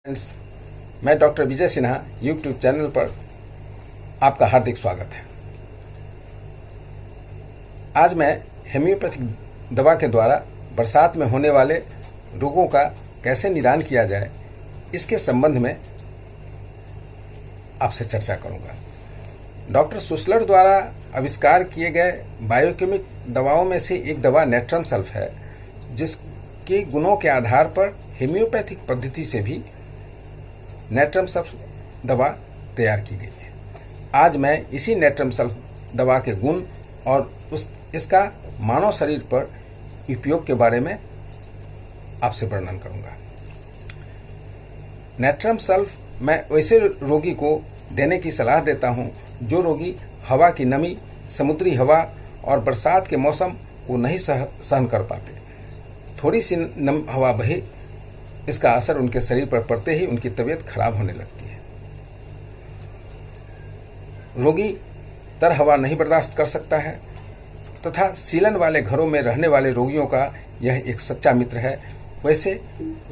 Friends, मैं doctor Vijay Sinha YouTube channel पर आपका हार्दिक स्वागत है। आज मैं हेम्योपैथिक दवा के द्वारा बरसात में होने वाले रोगों का कैसे निदान किया जाए, इसके संबंध में आपसे चर्चा करूंगा। डॉक्टर सुसलर द्वारा आविष्कार किए गए बायोकेमिक दवाओं में से एक दवा नेट्रम सल्फ है, जिसके गुणों के आधार पर हेम्योपैथिक पद्धति से भी नेट्रम सल्फ दवा तैयार की गई है। आज मैं इसी नेट्रम सल्फ दवा के गुण और इसका मानव शरीर पर उपयोग के बारे में आपसे वर्णन करूंगा। नेट्रम सल्फ मैं वैसे रोगी को देने की सलाह देता हूं जो रोगी हवा की नमी, समुद्री हवा और बरसात के मौसम को नहीं सहन कर पाते। थोड़ी सी नम हवा बहे, इसका असर उनके शरीर पर पड़ते ही उनकी तबीयत खराब होने लगती है। रोगी तर हवा नहीं बर्दाश्त कर सकता है तथा सीलन वाले घरों में रहने वाले रोगियों का यह एक सच्चा मित्र है। वैसे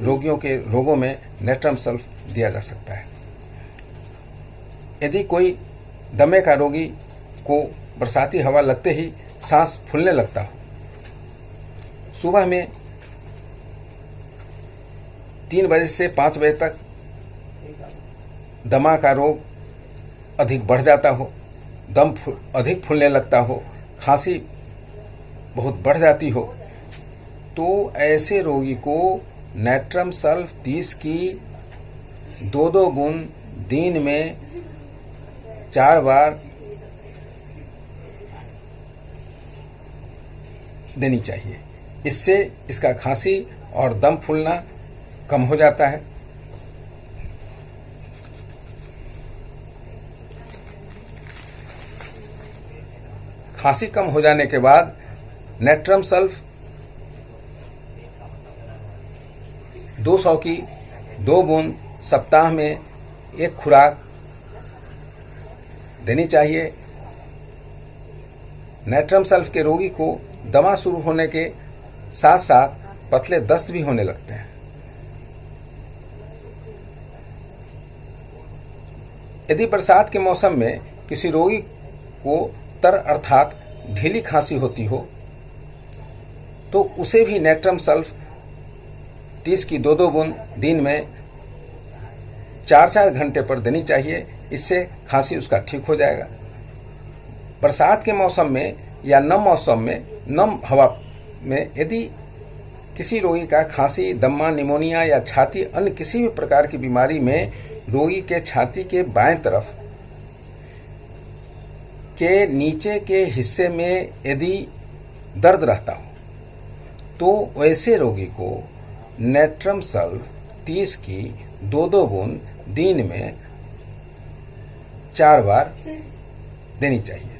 रोगियों के रोगों में नेट्रम सल्फ दिया जा सकता है। यदि कोई दमे का रोगी को बरसाती हवा लगते ही सांस फूलने लगता हो, सुबह में 3 बजे से 5 बजे तक दमा का रोग अधिक बढ़ जाता हो, दम अधिक फूलने लगता हो, खांसी बहुत बढ़ जाती हो, तो ऐसे रोगी को नेट्रम सल्फ 30 की 2-2 बूंद दिन में 4 बार देनी चाहिए। इससे इसका खांसी और दम फूलना कम हो जाता है। खांसी कम हो जाने के बाद नेट्रम सल्फ 200 की 2 बूंद सप्ताह में 1 खुराक देनी चाहिए। नेट्रम सल्फ के रोगी को दमा शुरू होने के साथ साथ पतले दस्त भी होने लगते हैं। यदि बरसात के मौसम में किसी रोगी को तर अर्थात ढीली खांसी होती हो, तो उसे भी नेट्रम सल्फ 30 की 2-2 बूंद दिन में 4-4 घंटे पर देनी चाहिए। इससे खांसी उसका ठीक हो जाएगा। बरसात के मौसम में या नम मौसम में नम हवा में यदि किसी रोगी का खांसी, दमा, निमोनिया या छाती अन्य किसी भी प्रकार की बीमारी में रोगी के छाती के बाएं तरफ के नीचे के हिस्से में यदि दर्द रहता हो, तो वैसे रोगी को नेट्रम सल्फ 30 की 2-2 बूंद दिन में 4 बार देनी चाहिए।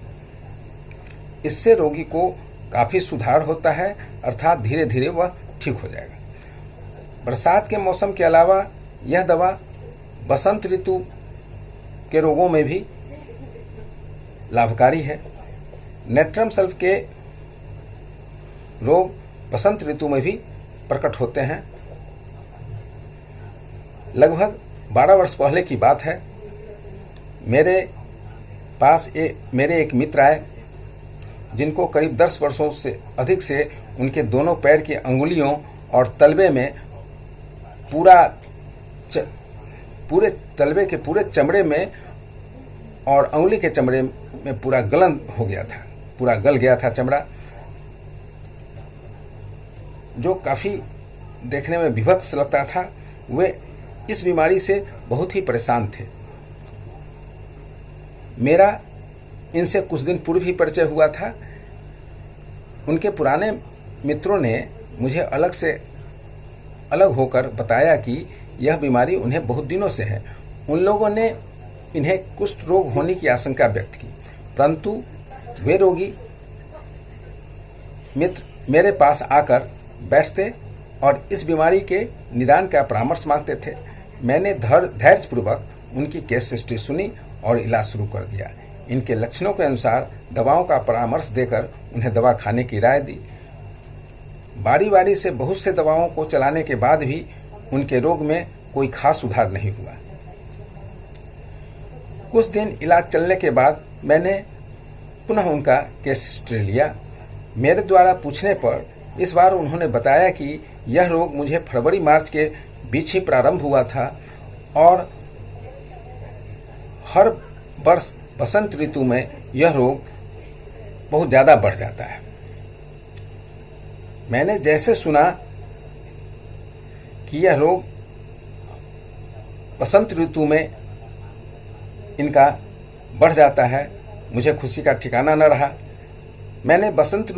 इससे रोगी को काफी सुधार होता है, अर्थात धीरे धीरे वह ठीक हो जाएगा। बरसात के मौसम के अलावा यह दवा बसंत ऋतु के रोगों में भी लाभकारी है। नेट्रम सल्फ के रोग बसंत ऋतु में भी प्रकट होते हैं। लगभग 12 वर्ष पहले की बात है। मेरे पास मेरे एक मित्र आए जिनको करीब 10 वर्षों से अधिक से उनके दोनों पैर की अंगुलियों और तलवे में पूरे तलवे के पूरे चमड़े में और अंगुली के चमड़े में पूरा गलन हो गया था, पूरा गल गया था चमड़ा, जो काफी देखने में विभत्स लगता था। वे इस बीमारी से बहुत ही परेशान थे। मेरा इनसे कुछ दिन पूर्व ही परिचय हुआ था। उनके पुराने मित्रों ने मुझे अलग होकर बताया कि यह बीमारी उन्हें बहुत दिनों से है। उन लोगों ने इन्हें कुष्ठ रोग होने की आशंका व्यक्त की, परंतु वे रोगी मित्र मेरे पास आकर बैठते और इस बीमारी के निदान का परामर्श मांगते थे। मैंने धैर्यपूर्वक उनकी केस हिस्ट्री सुनी और इलाज शुरू कर दिया। इनके लक्षणों के अनुसार दवाओं का परामर्श देकर उन्हें दवा खाने की राय दी। बारी बारी से बहुत से दवाओं को चलाने के बाद भी उनके रोग में कोई खास सुधार नहीं हुआ। कुछ दिन इलाज चलने के बाद मैंने पुनः उनका केस हिस्ट्री लिया। मेरे द्वारा पूछने पर इस बार उन्होंने बताया कि यह रोग मुझे फरवरी मार्च के बीच ही प्रारंभ हुआ था और हर वर्ष बसंत ऋतु में यह रोग बहुत ज्यादा बढ़ जाता है। मैंने जैसे सुना कि यह रोग बसंत ऋतु में इनका बढ़ जाता है, मुझे खुशी का ठिकाना न रहा। मैंने बसंत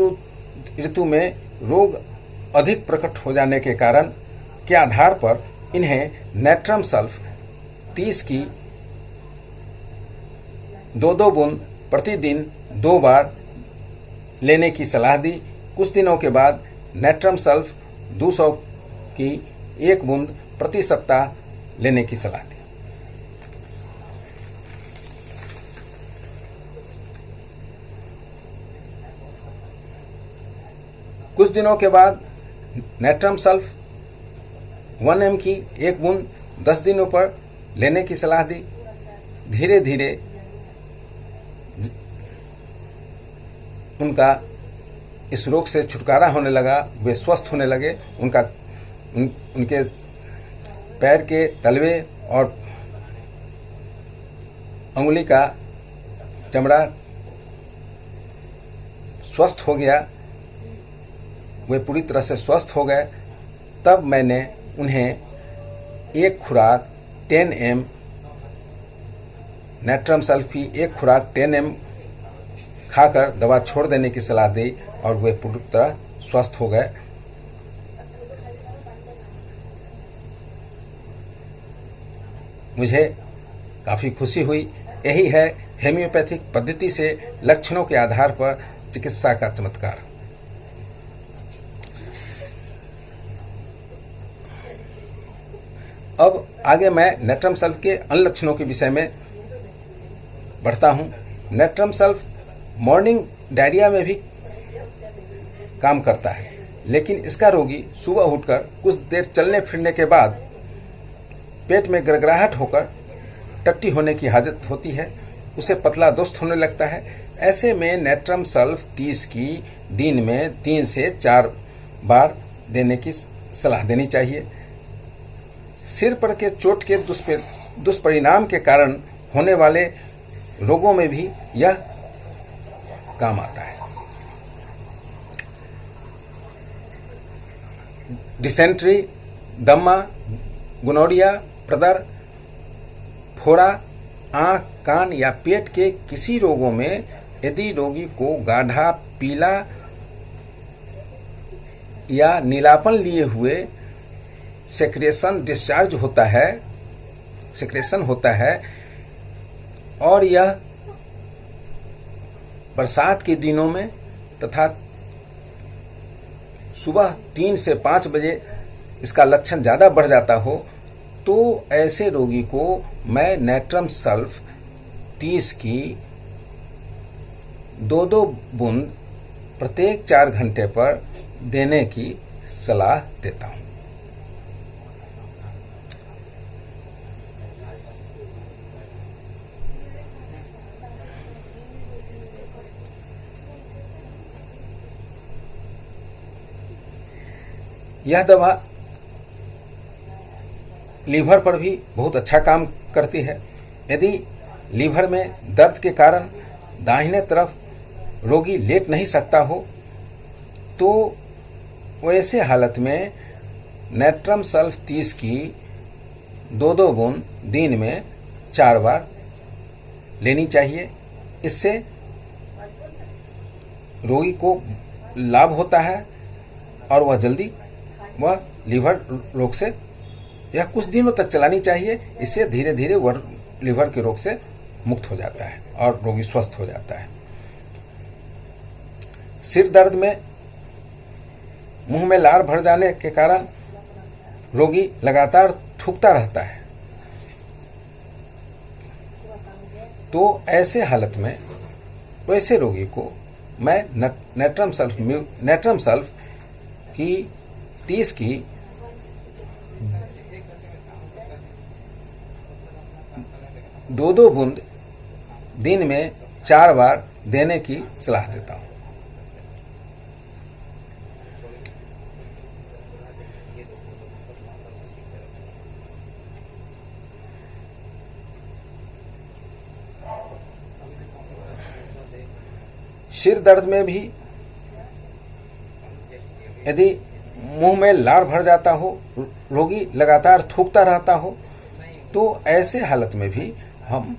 ऋतु में रोग अधिक प्रकट हो जाने के कारण के आधार पर इन्हें नेट्रम सल्फ 30 की 2-2 बूंद प्रतिदिन 2 बार लेने की सलाह दी। कुछ दिनों के बाद नेट्रम सल्फ 200 की 1 बूंद प्रति सप्ताह लेने की सलाह दी। कुछ दिनों के बाद नेट्रम सल्फ 1 mg की 1 बूंद 10 दिनों पर लेने की सलाह दी। धीरे धीरे उनका इस रोग से छुटकारा होने लगा, वे स्वस्थ होने लगे। उनके पैर के तलवे और अंगुली का चमड़ा स्वस्थ हो गया, वे पूरी तरह से स्वस्थ हो गए। तब मैंने उन्हें एक खुराक 10 mg नेट्रम सल्फ की 1 खुराक 10 mg खाकर दवा छोड़ देने की सलाह दी और वे पूरी तरह स्वस्थ हो गए। मुझे काफी खुशी हुई। यही है हेम्योपैथिक पद्धति से लक्षणों के आधार पर चिकित्सा का चमत्कार। अब आगे मैं नेट्रम सल्फ के अन्य लक्षणों के विषय में बढ़ता हूं। नेट्रम सल्फ मॉर्निंग डायरिया में भी काम करता है, लेकिन इसका रोगी सुबह उठकर कुछ देर चलने फिरने के बाद पेट में गड़गड़ाहट होकर टट्टी होने की हालत होती है, उसे पतला दोस्त होने लगता है। ऐसे में नेट्रम सल्फ 30 की दिन में 3 से 4 बार देने की सलाह देनी चाहिए। सिर पर के चोट के दुष्परिणाम के कारण होने वाले रोगों में भी यह काम आता है। डिसेंट्री, दमा, गोनोरिया, प्रदर, फोड़ा, आंख, कान या पेट के किसी रोगों में यदि रोगी को गाढ़ा पीला या नीलापन लिए हुए सेक्रेशन डिस्चार्ज होता है और यह बरसात के दिनों में तथा सुबह 3 से 5 बजे इसका लक्षण ज्यादा बढ़ जाता हो, तो ऐसे रोगी को मैं नेट्रम सल्फ 30 की 2-2 बूंद प्रत्येक 4 घंटे पर देने की सलाह देता हूं। यह दवा लीवर पर भी बहुत अच्छा काम करती है। यदि लीवर में दर्द के कारण दाहिने तरफ रोगी लेट नहीं सकता हो, तो वैसे हालत में नेट्रम सल्फ 30 की 2-2 बूंद दिन में 4 बार लेनी चाहिए। इससे रोगी को लाभ होता है और वह लीवर रोग से यह कुछ दिनों तक चलानी चाहिए। इससे धीरे धीरे वह लीवर के रोग से मुक्त हो जाता है और रोगी स्वस्थ हो जाता है। सिर दर्द में मुंह में लार भर जाने के कारण रोगी लगातार थूकता रहता है, तो ऐसे हालत में वैसे रोगी को मैं नेट्रम सल्फ की 30 की 2-2 बूंद दिन में 4 बार देने की सलाह देता हूं। सिर दर्द में भी यदि मुंह में लार भर जाता हो, रोगी लगातार थूकता रहता हो, तो ऐसे हालत में भी हम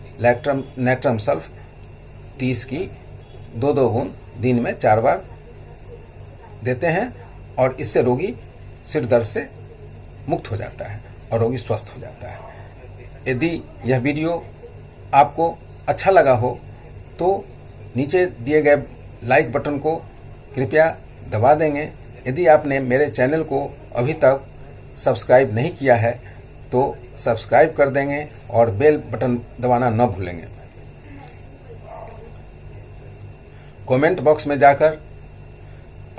नेट्रम सल्फ 30 की 2-2 बूंद दिन में 4 बार देते हैं और इससे रोगी सिर दर्द से मुक्त हो जाता है और रोगी स्वस्थ हो जाता है। यदि यह वीडियो आपको अच्छा लगा हो तो नीचे दिए गए लाइक बटन को कृपया दबा देंगे। यदि आपने मेरे चैनल को अभी तक सब्सक्राइब नहीं किया है तो सब्सक्राइब कर देंगे और बेल बटन दबाना न भूलेंगे। कमेंट बॉक्स में जाकर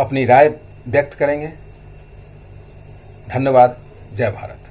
अपनी राय व्यक्त करेंगे। धन्यवाद। जय भारत।